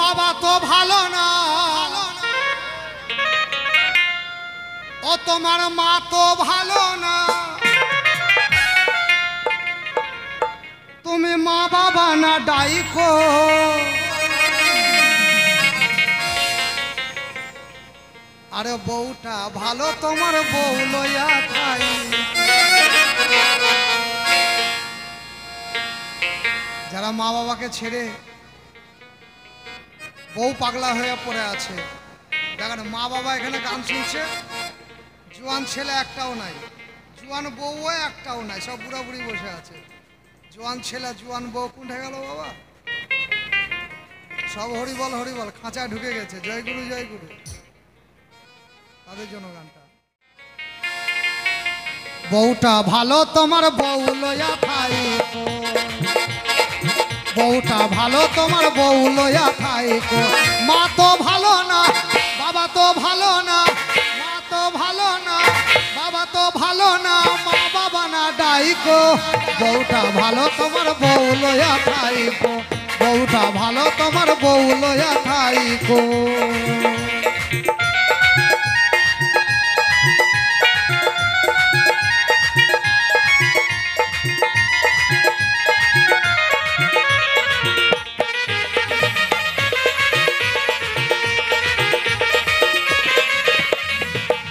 বাবা তো ভালো না, ও তোমার মা তো ভালো না, তুমি মা বাবা না ডাইকো। আরে বউটা ভালো তোমার বউ লইয়া খাই। যারা মা বাবাকে ছেড়ে বউ পাগলা হয়ে পড়ে আছে, দেখেন মা বাবা এখানে গান শুনছে, জোয়ান ছেলে একটাও নাই, জোয়ান বউও একটাও নাই, সব বুড়া বুড়ি বসে আছে। জোয়ান ছেলে জোয়ান বউ কোনটা গেল বাবা? সব হরিবল হরিবল খাঁচা ঢুকে গেছে। জয় গুরু জয় গুরু। তাদের জন্য গানটা। বউটা ভালো তোমার বউ লইয়া খাইকো, বউটা ভালো তোমার বউ লইয়া খাইকো। মা তো ভালো না, বাবা তো ভালো না, মা তো ভালো না, বাবা তো ভালো না, মা বাবা না ডাইকো। বউটা ভালো তোমার বউ লইয়া খাইকো, বউটা ভালো তোমার বউ লইয়া খাইকো।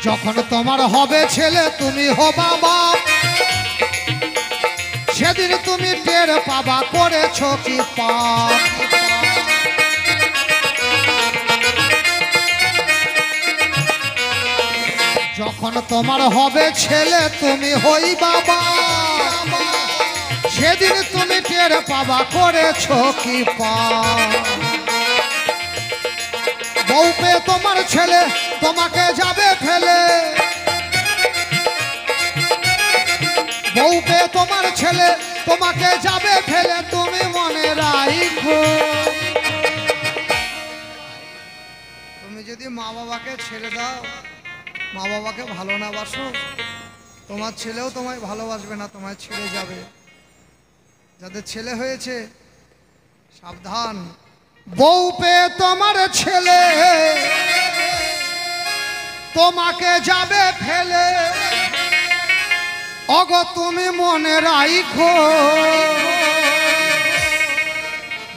যখন তোমার হবে ছেলে তুমি হবা বাপ, সেদিন তুমি টের পাবা করেছো কি পাপ। যখন তোমার হবে ছেলে তুমি হইবা বাপ, সেদিন তুমি টের পাবা করেছো কি পাপ। বউ পেয়ে তোমার ছেলে তোমাকে যাবে ফেলে, বউ পেয়ে তোমার ছেলে তোমাকে যাবে ফেলে, তুমি মনে রাখো। তুমি যদি মা বাবাকে ছেড়ে দাও, মা বাবাকে ভালো না বাসো, তোমার ছেলেও তোমায় ভালোবাসবে না, তোমায় ছেড়ে যাবে। যাদের ছেলে হয়েছে সাবধান, বউ পেয়ে তোমার ছেলে তোমাকে যাবে ফেলে, অগো তুমি মনে রাখো।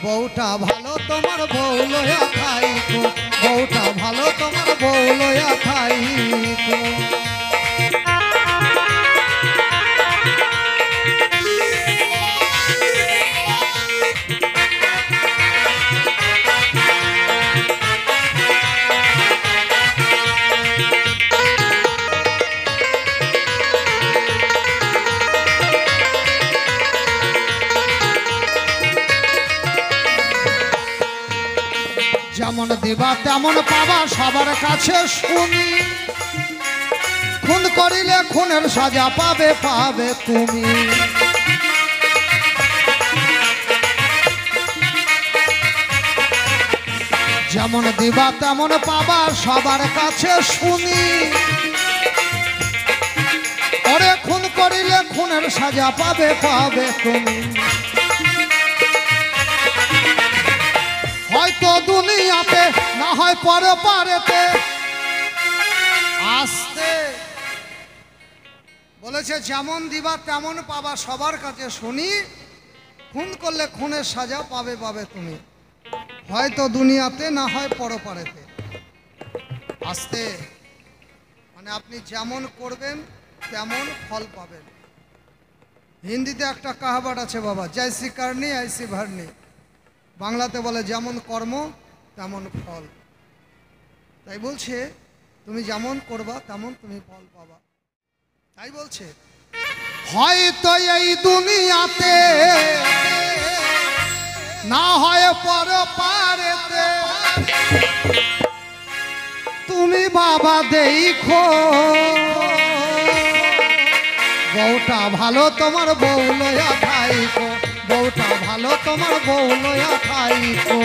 বউটা ভালো তোমার বউ লইয়া খাইকো, বউটা ভালো তোমার বউ লইয়া খাইকো। যেমন দিবা তেমন পাবা সবার কাছে শুনি, খুন করিলে খুনের সাজা পাবে পাবে তুমি। যেমন দিবা তেমন পাবা সবার কাছে শুনি, ওরে খুন করিলে খুনের সাজা পাবে পাবে তুমি। হয়তো দুনিয়াতে না হয় পরে পারেতে আসতে বলেছে, যেমন দিবা তেমন পাবা সবার কাছে শুনি, খুন করলে খুনের সাজা পাবে পাবে তুমি। হয়তো দুনিয়াতে না হয় পরপারেতে আসতে, মানে আপনি যেমন করবেন তেমন ফল পাবেন। হিন্দিতে একটা কাহাবাট আছে বাবা, জৈসি করনি ऐसी भरनी। বাংলাতে বলে যেমন কর্ম তেমন ফল। তাই বলছে তুমি যেমন করবা তেমন তুমি ফল পাবা। তাই বলছে হয়তো এই দুনিয়াতে না হয় পরপারেতে, তুমি বাবা দেখো। বউটা ভালো তোমার বউ লইয়া খাইকো, বউটা ভালো তোমার বউ লইয়া খাইকো।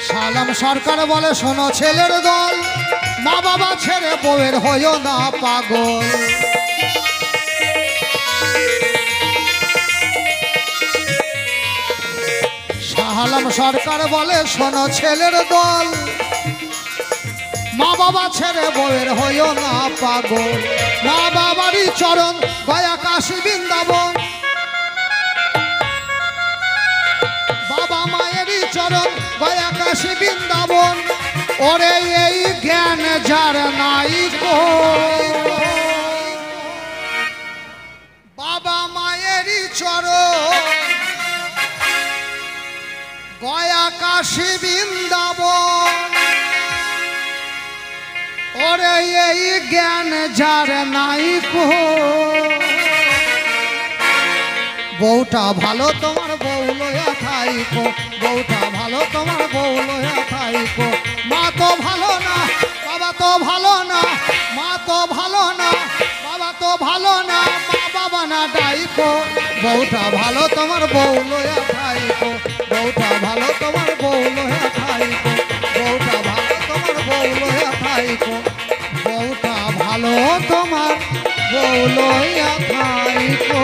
সালাম সরকার বলে শোনো ছেলের দল, মা বাবা ছেড়ে বউয়ের হইও না পাগল। সালাম সরকার বলে শোনো ছেলের দল, মা বাবা ছেড়ে বউয়ের হইও না পাগল। মা বাবারই চরণ গয়া কাশী বৃন্দাবন, বাবা মায়েরই চরণ গয়া কাশী বৃন্দাবন। ওরে এই জ্ঞান যার নাই কো, বাবা মায়েরই চরণ গয়া কাশী বৃন্দাবন। ওরে এই জ্ঞান যার নাই কো, বউটা ভালো তোমার বউ লয়া থাইকো, বউটা ভালো তোমার বউ লয়া থাইকো। মা তো ভালো না, বাবা তো ভালো না, মা তো ভালো না, বাবা তো ভালো না, মা বাবা না ডাইকো। বউটা ভালো তোমার বউ লয়া থাইকো, বউটা ভালো তোমার বউ লয়া থাইকো, বউটা ভালো তোমার বউ লয়া থাইকো, বউটা ভালো তোমার বউ লয়া থাইকো।